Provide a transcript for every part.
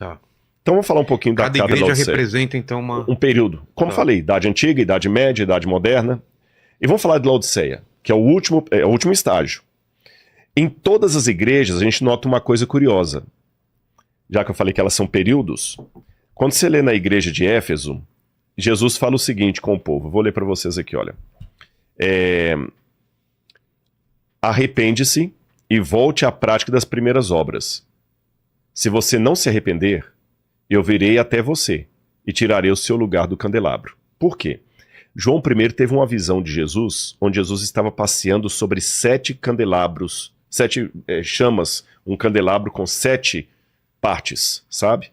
Tá. Então vamos falar um pouquinho da Cada carta de igreja Laodiceia. representa, então, Um período. Como falei, Idade Antiga, Idade Média, Idade Moderna. E vamos falar de Laodiceia, que é o último estágio. Em todas as igrejas, a gente nota uma coisa curiosa. Já que eu falei que elas são períodos, quando você lê na igreja de Éfeso, Jesus fala o seguinte com o povo. Vou ler para vocês aqui, olha. Arrepende-se e volte à prática das primeiras obras. Se você não se arrepender, eu virei até você e tirarei o seu lugar do candelabro. Por quê? João I teve uma visão de Jesus, onde Jesus estava passeando sobre 7 candelabros, 7 chamas, um candelabro com 7 partes, sabe?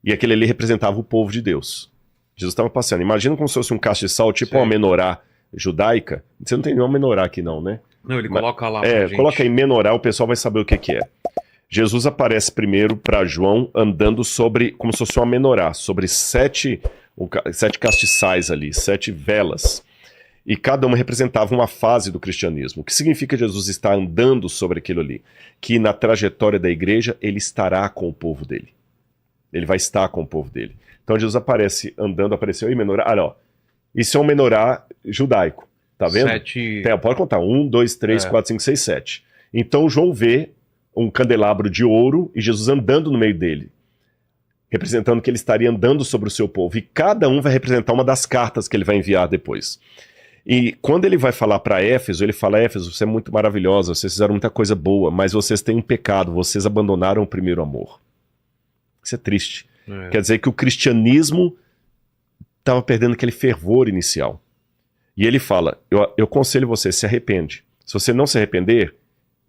E aquele ali representava o povo de Deus. Jesus estava passeando. Imagina como se fosse um cacho de sal, tipo uma menorá judaica. Você não tem nenhuma menorá aqui não, né? Não, ele coloca lá pra gente. Coloca aí menorá, o pessoal vai saber o que é. Jesus aparece primeiro para João andando sobre, como se fosse uma menorá, sobre 7 castiçais ali, 7 velas. E cada uma representava uma fase do cristianismo. O que significa Jesus estar andando sobre aquilo ali? Que na trajetória da igreja, ele estará com o povo dele. Ele vai estar com o povo dele. Então Jesus aparece andando, apareceu aí menorá. Olha, ó, isso é um menorá judaico, tá vendo? 7... Pode contar, 1, 2, 3, 4, 5, 6, 7. Então João vê um candelabro de ouro e Jesus andando no meio dele, representando que ele estaria andando sobre o seu povo. E cada um vai representar uma das cartas que ele vai enviar depois. E quando ele vai falar para Éfeso, ele fala: Éfeso, você é muito maravilhosa, vocês fizeram muita coisa boa, mas vocês têm um pecado, vocês abandonaram o primeiro amor. Isso é triste. Quer dizer que o cristianismo estava perdendo aquele fervor inicial. E ele fala: eu aconselho você, se arrepende. Se você não se arrepender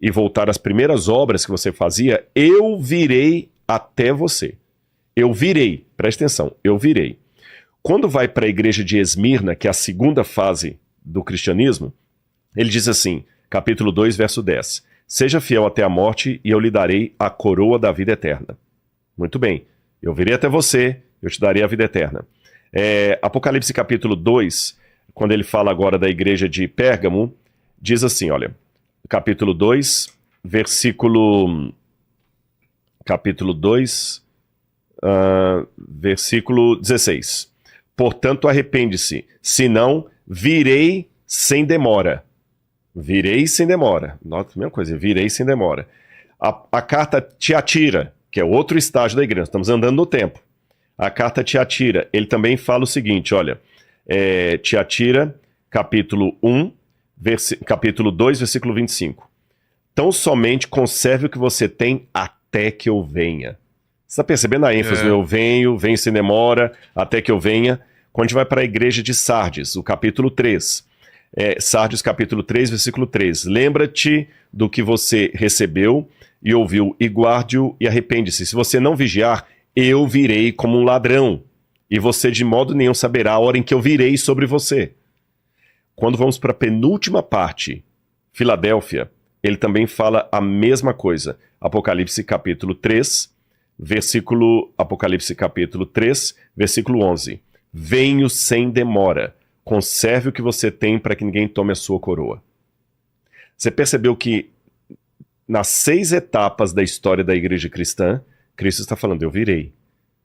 e voltar às primeiras obras que você fazia, eu virei até você. Eu virei, presta atenção, eu virei. Quando vai para a igreja de Esmirna, que é a segunda fase do cristianismo, ele diz assim, capítulo 2, verso 10, seja fiel até a morte e eu lhe darei a coroa da vida eterna. Muito bem, eu virei até você, eu te darei a vida eterna. Apocalipse capítulo 2, quando ele fala agora da igreja de Pérgamo, diz assim, olha, capítulo 2, versículo 16. Portanto, arrepende-se, senão virei sem demora. Virei sem demora. Nota a mesma coisa, virei sem demora. A carta Tiatira, que é outro estágio da igreja, estamos andando no tempo. A carta Tiatira, ele também fala o seguinte, olha, Tiatira, capítulo 2, versículo 25. Tão somente conserve o que você tem até que eu venha. Você está percebendo a ênfase? Eu venho sem demora, até que eu venha. Quando a gente vai para a igreja de Sardes, o capítulo 3. Sardes, capítulo 3, versículo 3. Lembra-te do que você recebeu e ouviu, e guarde-o e arrepende-se. Se você não vigiar, eu virei como um ladrão, e você de modo nenhum saberá a hora em que eu virei sobre você. Quando vamos para a penúltima parte, Filadélfia, ele também fala a mesma coisa. Apocalipse capítulo 3, Apocalipse capítulo 3, versículo 11. Venho sem demora, conserve o que você tem para que ninguém tome a sua coroa. Você percebeu que nas 6 etapas da história da igreja cristã, Cristo está falando, eu virei,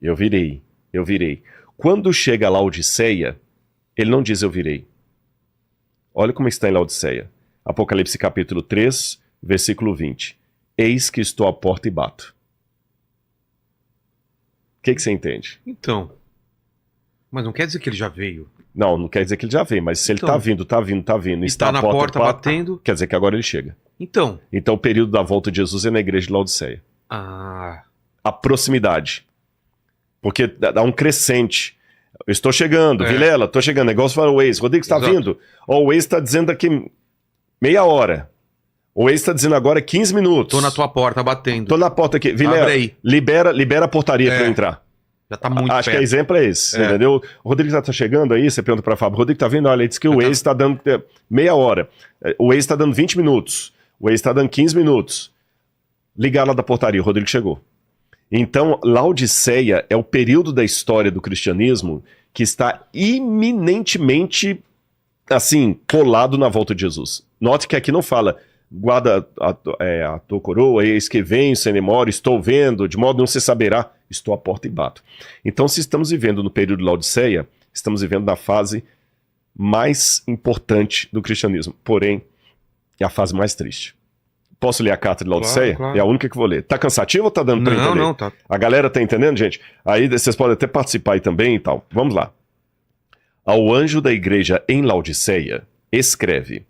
eu virei, eu virei. Quando chega a Laodiceia, ele não diz eu virei. Olha como está em Laodiceia. Apocalipse capítulo 3, versículo 20. Eis que estou à porta e bato. O que você entende? Então, mas não quer dizer que ele já veio. Não quer dizer que ele já veio, mas se ele tá vindo, e está na porta batendo, quer dizer que agora ele chega. Então o período da volta de Jesus é na igreja de Laodiceia. A proximidade. Porque dá um crescente. Eu estou chegando, Vilela, estou chegando. Negócio para o Waze. Rodrigo, está vindo? O Waze está dizendo daqui meia hora. O Waze está dizendo agora 15 minutos. Tô na tua porta batendo. Tô na porta aqui. Vilela, libera a portaria para eu entrar. Já tá muito Acho que o exemplo é esse, entendeu? O Rodrigo já tá chegando aí, você pergunta pra Fábio, Rodrigo tá vindo? Olha, ele disse que o Waze tá dando meia hora. O Waze tá dando 20 minutos. O Waze tá dando 15 minutos. Ligar lá da portaria, o Rodrigo chegou. Então, Laodiceia é o período da história do cristianismo que está iminentemente, assim, colado na volta de Jesus. Note que aqui não fala, guarda a tua coroa, eis que venho, sem demora, estou vendo, de modo não se saberá. estou à porta e bato. Então, se estamos vivendo no período de Laodiceia, estamos vivendo na fase mais importante do cristianismo, porém, é a fase mais triste. Posso ler a carta de Laodiceia? Claro. É a única que vou ler. Tá cansativo ou tá dando pra entender? Não, tá. A galera tá entendendo, gente? Aí vocês podem até participar aí também e tal. Vamos lá. Ao anjo da igreja em Laodiceia, escreve: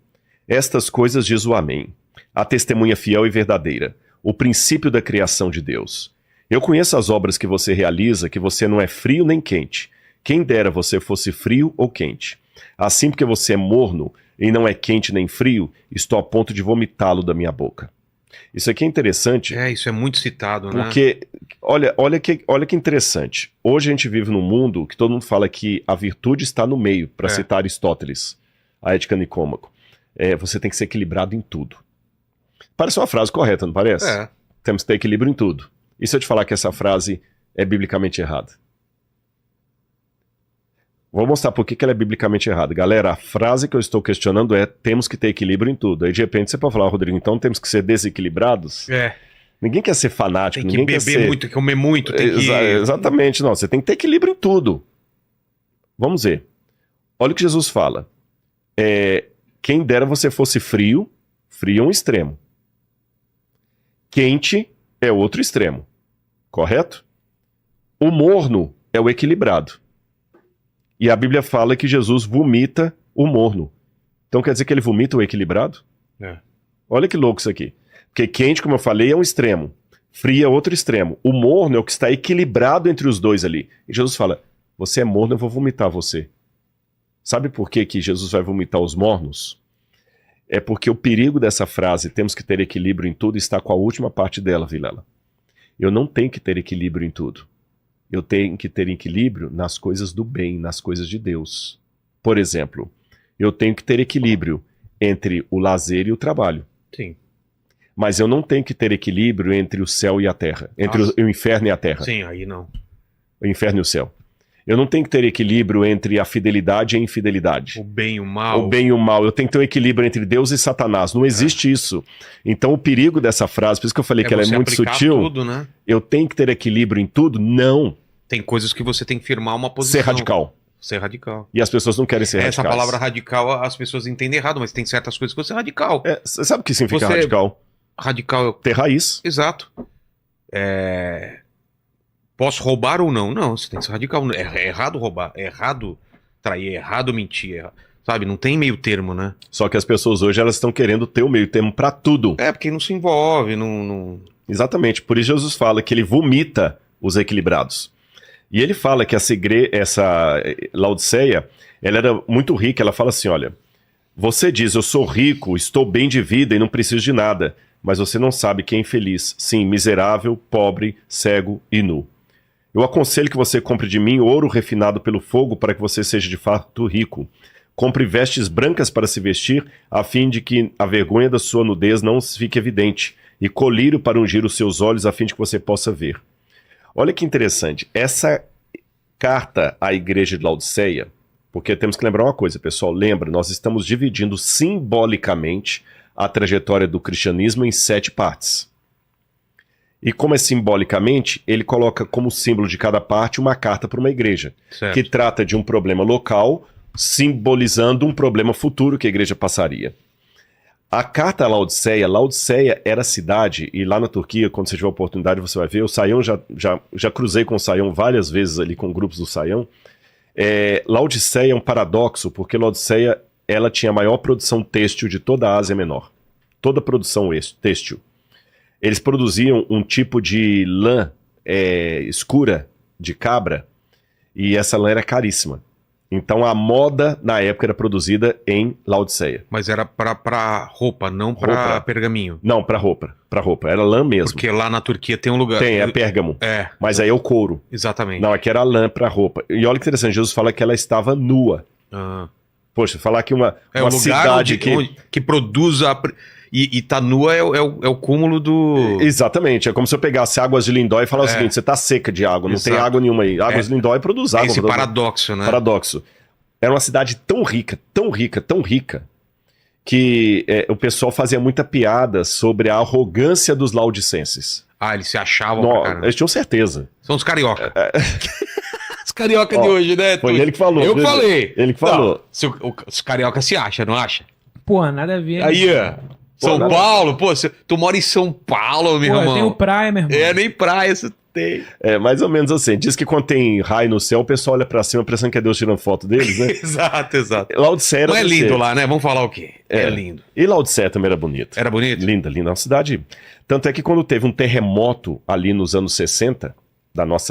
estas coisas diz o Amém, a testemunha fiel e verdadeira, o princípio da criação de Deus. Eu conheço as obras que você realiza, que você não é frio nem quente. Quem dera você fosse frio ou quente. Assim, porque você é morno e não é quente nem frio, estou a ponto de vomitá-lo da minha boca. Isso aqui é interessante. Isso é muito citado, né? Porque, olha que interessante. Hoje a gente vive num mundo que todo mundo fala que a virtude está no meio, para citar Aristóteles, a Ética Nicômaco. Você tem que ser equilibrado em tudo. Parece uma frase correta, não parece? Temos que ter equilíbrio em tudo. E se eu te falar que essa frase é biblicamente errada? Vou mostrar por que ela é biblicamente errada. Galera, a frase que eu estou questionando é: temos que ter equilíbrio em tudo. Aí de repente você pode falar: Rodrigo, então temos que ser desequilibrados? Ninguém quer ser fanático. Tem que ninguém beber muito, tem que comer muito. Tem que... Exatamente, não. Você tem que ter equilíbrio em tudo. Vamos ver. Olha o que Jesus fala. Quem dera você fosse frio, frio é um extremo. Quente é outro extremo. Correto? O morno é o equilibrado. E a Bíblia fala que Jesus vomita o morno. Então quer dizer que ele vomita o equilibrado? Olha que louco isso aqui. Porque quente, como eu falei, é um extremo. Frio é outro extremo. O morno é o que está equilibrado entre os dois ali. E Jesus fala: você é morno, eu vou vomitar você. Sabe por que Jesus vai vomitar os mornos? É porque o perigo dessa frase, temos que ter equilíbrio em tudo, está com a última parte dela, Vilela. Eu não tenho que ter equilíbrio em tudo. Eu tenho que ter equilíbrio nas coisas do bem, nas coisas de Deus. Por exemplo, eu tenho que ter equilíbrio entre o lazer e o trabalho. Sim. Mas eu não tenho que ter equilíbrio entre o céu e a terra. Entre o inferno e a terra. Sim, aí não. O inferno e o céu. Eu não tenho que ter equilíbrio entre a fidelidade e a infidelidade. O bem e o mal. O bem e o mal. Eu tenho que ter um equilíbrio entre Deus e Satanás. Não existe isso. Então o perigo dessa frase, por isso que eu falei que ela é muito sutil. Tudo, né? Eu tenho que ter equilíbrio em tudo? Não. Tem coisas que você tem que firmar uma posição. Ser radical. Ser radical. E as pessoas não querem ser radicais. Essa palavra radical as pessoas entendem errado, mas tem certas coisas que você é radical. Sabe o que significa radical? Radical é... ter raiz. Exato. Posso roubar ou não? Não, você tem que ser radical. É errado roubar, é errado trair, é errado mentir, sabe? Não tem meio termo, né? Só que as pessoas hoje elas estão querendo ter o meio termo pra tudo. Porque não se envolve, não... Exatamente, por isso Jesus fala que ele vomita os equilibrados. E ele fala que essa Laodiceia, ela era muito rica, ela fala assim, olha, você diz, eu sou rico, estou bem de vida e não preciso de nada, mas você não sabe quem é infeliz, sim, miserável, pobre, cego e nu. Eu aconselho que você compre de mim ouro refinado pelo fogo para que você seja de fato rico. Compre vestes brancas para se vestir, a fim de que a vergonha da sua nudez não fique evidente, e colírio para ungir os seus olhos, a fim de que você possa ver. Olha que interessante, essa carta à igreja de Laodiceia, porque temos que lembrar uma coisa, pessoal, lembra, nós estamos dividindo simbolicamente a trajetória do cristianismo em 7 partes. E como é simbolicamente, ele coloca como símbolo de cada parte uma carta para uma igreja, certo, que trata de um problema local, simbolizando um problema futuro que a igreja passaria. A carta a Laodiceia era a cidade, e lá na Turquia, quando você tiver a oportunidade, você vai ver, o Saião, já cruzei com o Saião várias vezes ali com grupos do Saião. Laodiceia é um paradoxo, porque Laodiceia ela tinha a maior produção têxtil de toda a Ásia Menor. Toda a produção têxtil. Eles produziam um tipo de lã escura de cabra, e essa lã era caríssima. Então a moda na época era produzida em Laodiceia. Mas era pra roupa, não pra pergaminho. Não, pra roupa. Era lã mesmo. Porque lá na Turquia tem um lugar... Tem, é pérgamo. Mas aí é o couro. Exatamente. Não, aqui era lã pra roupa. E olha que interessante, Jesus fala que ela estava nua. Poxa, falar que uma cidade que produz a... E tá nua é o cúmulo do... Exatamente, é como se eu pegasse Águas de Lindóia e falasse o seguinte, você tá seca de água, não tem água nenhuma aí. Águas de Lindóia produz água. Esse paradoxo, né? Paradoxo. Era uma cidade tão rica, que o pessoal fazia muita piada sobre a arrogância dos laodicenses. Ah, eles se achavam pra caramba. Eles tinham certeza. São os carioca. Os carioca de hoje, né? Foi ele que falou. Eu que falei. Ele que falou. Não, os carioca se acha, não acha? Porra, nada a ver. Aí, ó. São nada- Paulo, pô, tu mora em São Paulo, meu Pô, eu irmão. tenho praia, meu irmão. É, nem praia você tem. É mais ou menos assim. Diz que quando tem raio no céu, o pessoal olha pra cima pensando que é Deus tirando foto deles, né? Exato, exato. Laodiceia era Não é desse lindo jeito. lá, né? Vamos falar o quê? É lindo. E Laodiceia também era bonito. Era bonito? Linda, linda. Uma cidade. Tanto é que quando teve um terremoto ali nos anos 60,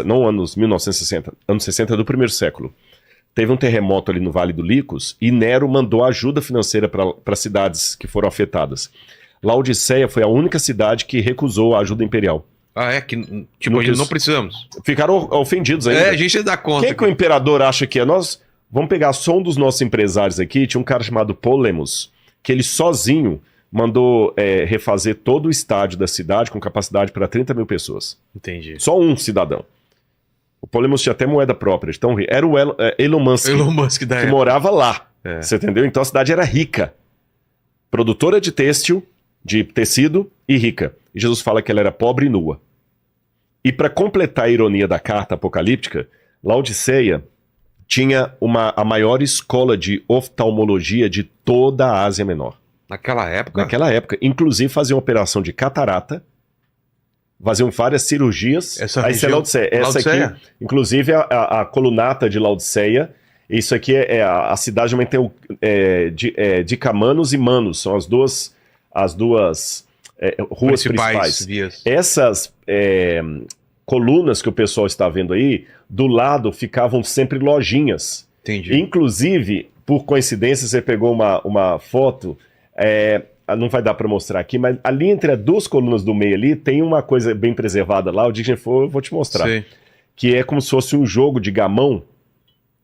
não anos 1960, anos 60 do primeiro século, teve um terremoto ali no Vale do Licos e Nero mandou ajuda financeira para cidades que foram afetadas. Laodiceia foi a única cidade que recusou a ajuda imperial. Ah, é? Que, tipo, Não a gente quis- não precisamos. Ficaram ofendidos ainda. É, a gente dá conta. Quem que o imperador acha que é? Nós vamos pegar só um dos nossos empresários aqui. Tinha um cara chamado Polemos, que ele sozinho mandou refazer todo o estádio da cidade com capacidade para 30 mil pessoas. Entendi. Só um cidadão. O Polemos tinha até moeda própria, de tão rico. Era o Elon Musk, Elon Musk da que época. morava lá. É. Você entendeu? Então a cidade era rica. Produtora de têxtil, de tecido e rica. E Jesus fala que ela era pobre e nua. E para completar a ironia da carta apocalíptica, Laodiceia tinha a maior escola de oftalmologia de toda a Ásia Menor. Naquela época? Naquela época. Inclusive faziam operação de catarata, faziam várias cirurgias. Essa Aí isso é região- Laodiceia. Essa Laodiceia? aqui, inclusive a colunata de Laodiceia. Isso aqui a cidade também tem Dicamanos e Manos. São as duas ruas principais. vias. Essas colunas que o pessoal está vendo aí, do lado ficavam sempre lojinhas. Entendi. Inclusive, por coincidência, você pegou uma foto, não vai dar para mostrar aqui, mas ali entre as duas colunas do meio ali, tem uma coisa bem preservada lá, o dia que a gente for, eu vou te mostrar. Sei. Que é como se fosse um jogo de gamão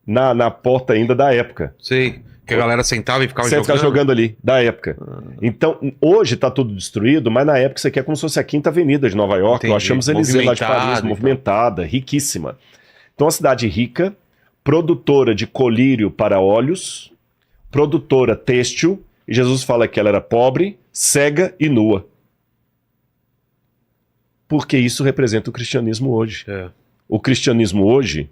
na porta ainda da época. Sei. Que a galera sentava e ficava Você jogando. ficar jogando ali, da época. Então, hoje tá tudo destruído, mas na época isso aqui é como se fosse a Quinta Avenida de Nova York, Entendi. nós achamos Eliseu lá de Movimentada Paris, e tal. movimentada, riquíssima. Então, uma cidade rica, produtora de colírio para óleos, produtora têxtil, e Jesus fala que ela era pobre, cega e nua. Porque isso representa o cristianismo hoje. É. O cristianismo hoje,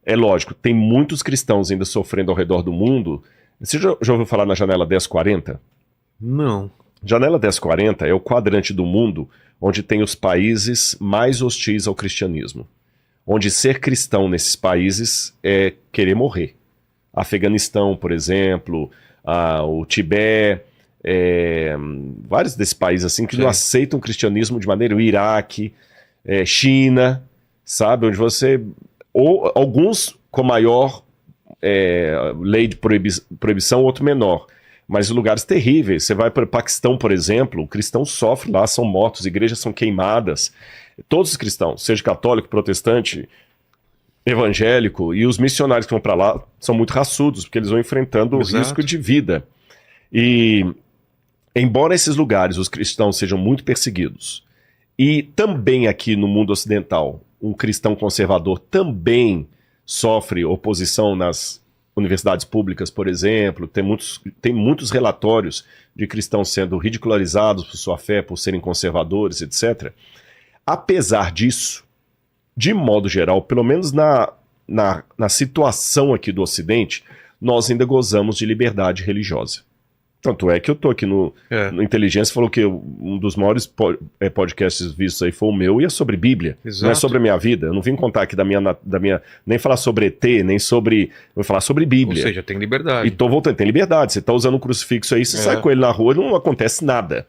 é lógico, tem muitos cristãos ainda sofrendo ao redor do mundo. Você já ouviu falar na janela 1040? Não. Janela 1040 é o quadrante do mundo onde tem os países mais hostis ao cristianismo. Onde ser cristão nesses países é querer morrer. Afeganistão, por exemplo, o Tibete, vários desses países assim que Sim. não aceitam o cristianismo de maneira, o Iraque, China, sabe, onde você, ou alguns com maior lei de proibição, outro menor, mas lugares terríveis. Você vai para o Paquistão, por exemplo, o cristão sofre lá, são mortos, igrejas são queimadas, todos os cristãos, seja católico, protestante, evangélico, e os missionários que vão para lá são muito raçudos, porque eles vão enfrentando o Exato. risco de vida. E embora esses lugares os cristãos sejam muito perseguidos, e também aqui no mundo ocidental, um cristão conservador também sofre oposição nas universidades públicas, por exemplo, tem muitos relatórios de cristãos sendo ridicularizados por sua fé, por serem conservadores, etc. Apesar disso, de modo geral, pelo menos na situação aqui do Ocidente, nós ainda gozamos de liberdade religiosa. Tanto é que eu tô aqui no Inteligência, falou que um dos maiores podcasts vistos aí foi o meu, e é sobre Bíblia, Exato. não é sobre a minha vida. Eu não vim contar aqui da minha nem falar sobre ET, nem sobre... Vou falar sobre Ou Bíblia. seja, tem liberdade. E tô voltando, tem liberdade. Você tá usando um crucifixo aí, você sai com ele na rua e não acontece nada.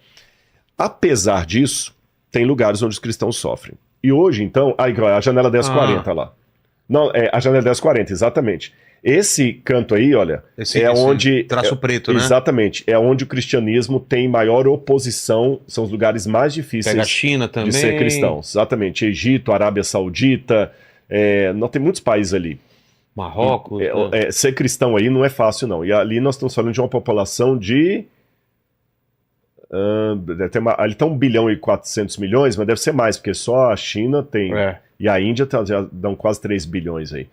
Apesar disso, tem lugares onde os cristãos sofrem. E hoje, então, a janela 1040 lá. Não, a janela 1040, exatamente. Esse canto aí, olha, Esse onde... traço preto, né? Exatamente, é onde o cristianismo tem maior oposição, são os lugares mais difíceis Pega a China também. de ser cristãos. Exatamente, Egito, Arábia Saudita, não tem muitos países ali. Marrocos. Ser cristão aí não é fácil, não. E ali nós estamos falando de uma população de... ali está 1 bilhão e 400 milhões, mas deve ser mais, porque só a China tem... E a Índia já dão quase 3 bilhões aí.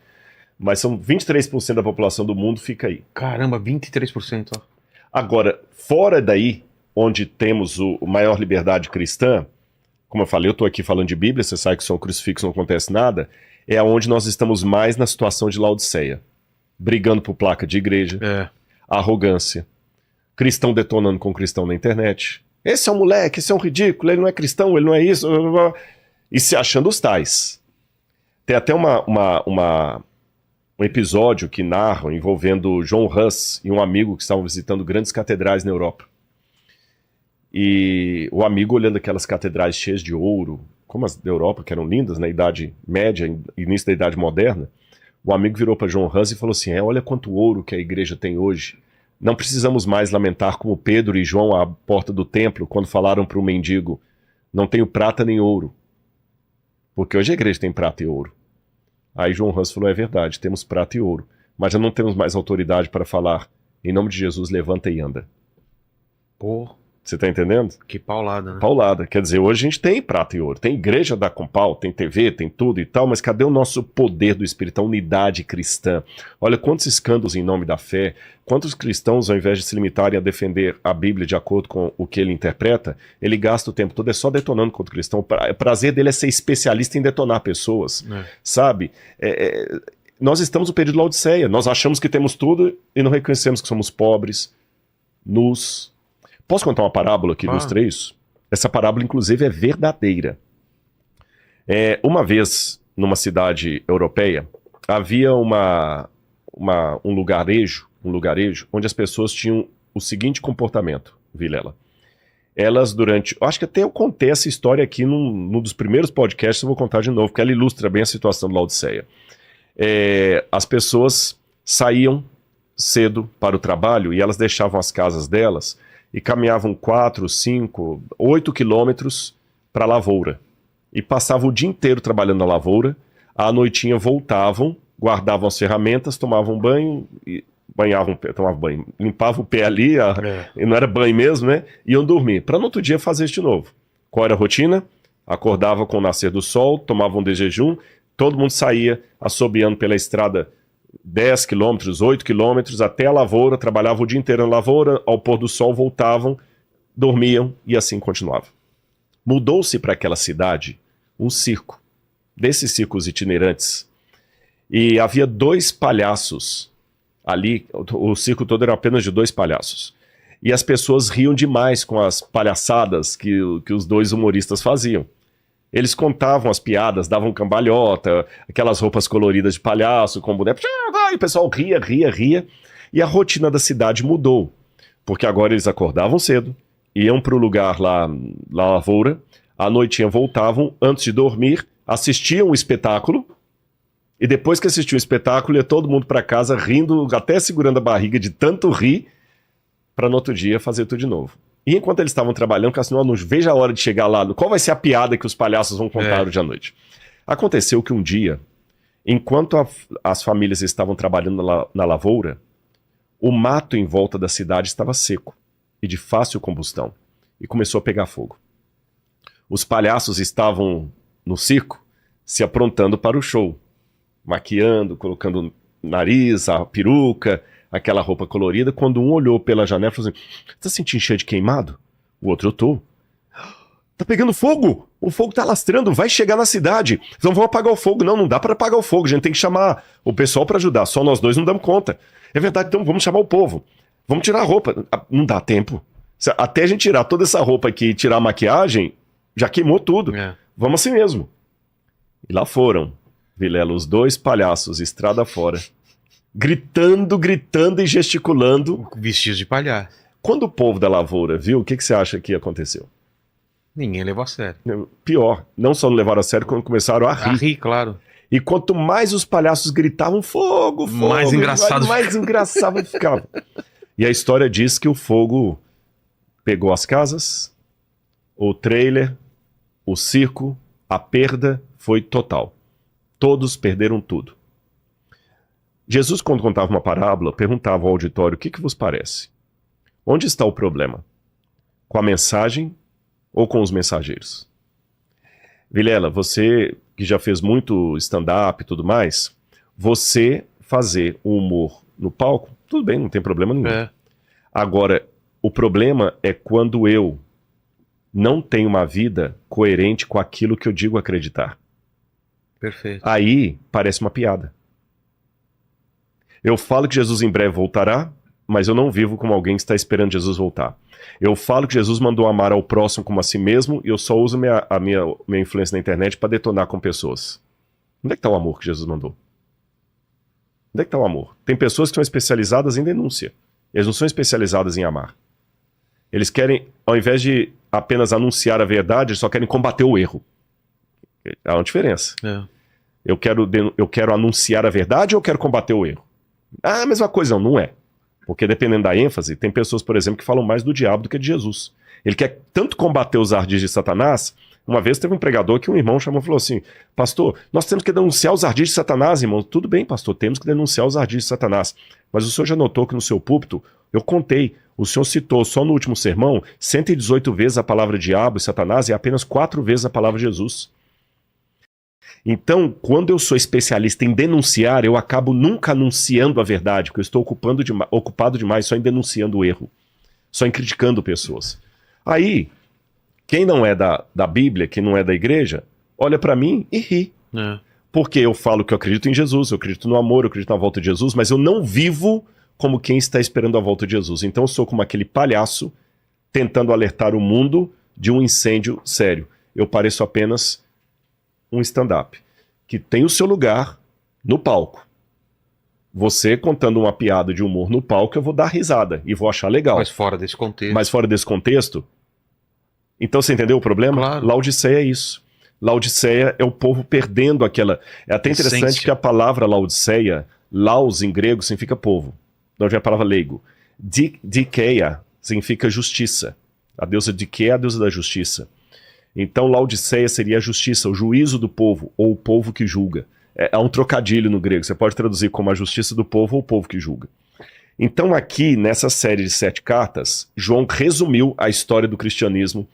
Mas são 23% da população do mundo fica aí. Caramba, 23%. Ó. Agora, fora daí, onde temos a maior liberdade cristã, como eu falei, eu estou aqui falando de Bíblia, você sabe que só o crucifixo não acontece nada, é onde nós estamos mais na situação de Laodiceia. Brigando por placa de igreja, arrogância, cristão detonando com cristão na internet. Esse é um moleque, esse é um ridículo, ele não é cristão, ele não é isso, e se achando os tais. Tem até um episódio que narra envolvendo John Huss e um amigo que estavam visitando grandes catedrais na Europa. E o amigo olhando aquelas catedrais cheias de ouro, como as da Europa, que eram lindas na Idade Média, início da Idade Moderna, o amigo virou para John Huss e falou assim, olha quanto ouro que a igreja tem hoje. Não precisamos mais lamentar como Pedro e João à porta do templo, quando falaram para o mendigo, não tenho prata nem ouro. Porque hoje a igreja tem prata e ouro. Aí John Huss falou, é verdade, temos prata e ouro, mas já não temos mais autoridade para falar, em nome de Jesus, levanta e anda. Pô, você tá entendendo? que paulada, né? Paulada, quer dizer, hoje a gente tem prata e ouro, tem igreja da Compal, tem TV, tem tudo e tal, mas cadê o nosso poder do Espírito, a unidade cristã? Olha quantos escândalos em nome da fé, quantos cristãos, ao invés de se limitarem a defender a Bíblia de acordo com o que ele interpreta, ele gasta o tempo todo só detonando contra o cristão. O prazer dele é ser especialista em detonar pessoas, sabe? Nós estamos no período de Laodiceia, nós achamos que temos tudo e não reconhecemos que somos pobres, nus. Posso contar uma parábola que ilustra isso? Essa parábola, inclusive, é verdadeira. Uma vez, numa cidade europeia, havia um lugarejo onde as pessoas tinham o seguinte comportamento, Vilela. Elas acho que até eu contei essa história aqui num dos primeiros podcasts, eu vou contar de novo, porque ela ilustra bem a situação de Laodiceia. As pessoas saíam cedo para o trabalho e elas deixavam as casas delas e caminhavam 4, 5, 8 quilômetros para a lavoura. E passavam o dia inteiro trabalhando na lavoura, à noitinha voltavam, guardavam as ferramentas, tomavam banho, limpavam o pé ali, e não era banho mesmo, né? Iam dormir, para no outro dia fazer isso de novo. Qual era a rotina? Acordava com o nascer do sol, tomavam de jejum, todo mundo saía assobiando pela estrada 10 quilômetros, 8 quilômetros, até a lavoura, trabalhavam o dia inteiro na lavoura, ao pôr do sol voltavam, dormiam e assim continuava. Mudou-se para aquela cidade um circo, desses circos itinerantes, e havia 2 palhaços ali, o circo todo era apenas de 2 palhaços, e as pessoas riam demais com as palhaçadas que os 2 humoristas faziam. Eles contavam as piadas, davam cambalhota, aquelas roupas coloridas de palhaço, com boneco, e o pessoal ria, e a rotina da cidade mudou, porque agora eles acordavam cedo, iam para o lugar lá na lavoura, à noitinha voltavam, antes de dormir, assistiam o espetáculo, e depois que assistiam o espetáculo, ia todo mundo para casa rindo, até segurando a barriga de tanto rir, para no outro dia fazer tudo de novo. E enquanto eles estavam trabalhando, Cassino, não veja a hora de chegar lá, qual vai ser a piada que os palhaços vão contar hoje à noite. Aconteceu que um dia, enquanto as famílias estavam trabalhando na lavoura, o mato em volta da cidade estava seco e de fácil combustão, e começou a pegar fogo. Os palhaços estavam no circo se aprontando para o show, maquiando, colocando nariz, a peruca, aquela roupa colorida, quando um olhou pela janela e falou assim, tá sentindo cheio de queimado? O outro, eu tô. Tá pegando fogo! O fogo tá alastrando, vai chegar na cidade. Então vamos apagar o fogo. Não dá para apagar o fogo, a gente tem que chamar o pessoal para ajudar, só nós 2 não damos conta. É verdade, então vamos chamar o povo. Vamos tirar a roupa. Não dá tempo. Até a gente tirar toda essa roupa aqui e tirar a maquiagem, já queimou tudo. Vamos assim mesmo. E lá foram, Vilela, os 2 palhaços, estrada fora, gritando e gesticulando. Vestidos de palhaço. Quando o povo da lavoura viu, o que você acha que aconteceu? Ninguém levou a sério. Pior, não só não levaram a sério, quando começaram a rir. A rir, claro. E quanto mais os palhaços gritavam fogo, mais engraçado ficava. E a história diz que o fogo pegou as casas, o trailer, o circo, a perda foi total. Todos perderam tudo. Jesus, quando contava uma parábola, perguntava ao auditório, o que vos parece? Onde está o problema? Com a mensagem ou com os mensageiros? Vilela, você que já fez muito stand-up e tudo mais, você fazer o humor no palco, tudo bem, não tem problema nenhum. Agora, o problema é quando eu não tem uma vida coerente com aquilo que eu digo acreditar. Perfeito. Aí parece uma piada. Eu falo que Jesus em breve voltará, mas eu não vivo como alguém que está esperando Jesus voltar. Eu falo que Jesus mandou amar ao próximo como a si mesmo e eu só uso a minha influência na internet para detonar com pessoas. Onde é que está o amor que Jesus mandou? Onde é que está o amor? Tem pessoas que são especializadas em denúncia. Eles não são especializadas em amar. Eles querem, ao invés de apenas anunciar a verdade, eles só querem combater o erro. Há uma diferença. É. Eu quero anunciar a verdade ou eu quero combater o erro? Ah, a mesma coisa, não é. Porque dependendo da ênfase, tem pessoas, por exemplo, que falam mais do diabo do que de Jesus. Ele quer tanto combater os ardis de Satanás. Uma vez teve um pregador que um irmão chamou e falou assim: pastor, nós temos que denunciar os ardis de Satanás, irmão. Tudo bem, pastor, temos que denunciar os ardis de Satanás. Mas o senhor já notou que no seu púlpito, eu contei, o senhor citou só no último sermão 118 vezes a palavra diabo e Satanás e apenas 4 vezes a palavra Jesus. Então, quando eu sou especialista em denunciar, eu acabo nunca anunciando a verdade, porque eu estou ocupado demais só em denunciando o erro, só em criticando pessoas. Aí, quem não é da Bíblia, quem não é da igreja, olha para mim e ri. É. Porque eu falo que eu acredito em Jesus, eu acredito no amor, eu acredito na volta de Jesus, mas eu não vivo como quem está esperando a volta de Jesus. Então eu sou como aquele palhaço tentando alertar o mundo de um incêndio sério. Eu pareço apenas um stand-up, que tem o seu lugar no palco. Você contando uma piada de humor no palco, eu vou dar risada e vou achar legal. Mas fora desse contexto. Mas fora desse contexto... Então você entendeu o problema? Claro. Laodiceia é isso. Laodiceia é o povo perdendo aquela... É até interessante Essência. que a palavra Laodiceia, laos em grego, significa povo. De onde é a palavra leigo. Dikeia significa justiça. A deusa Dikeia é a deusa da justiça. Então Laodiceia seria a justiça, o juízo do povo, ou o povo que julga. Há um trocadilho no grego, você pode traduzir como a justiça do povo ou o povo que julga. Então aqui, nessa série de 7 cartas, João resumiu a história do cristianismo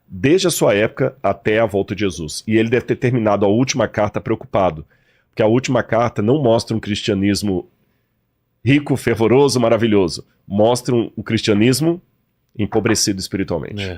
desde a sua época até a volta de Jesus. E ele deve ter terminado a última carta preocupado, porque a última carta não mostra um cristianismo rico, fervoroso, maravilhoso. Mostra um cristianismo empobrecido espiritualmente. É.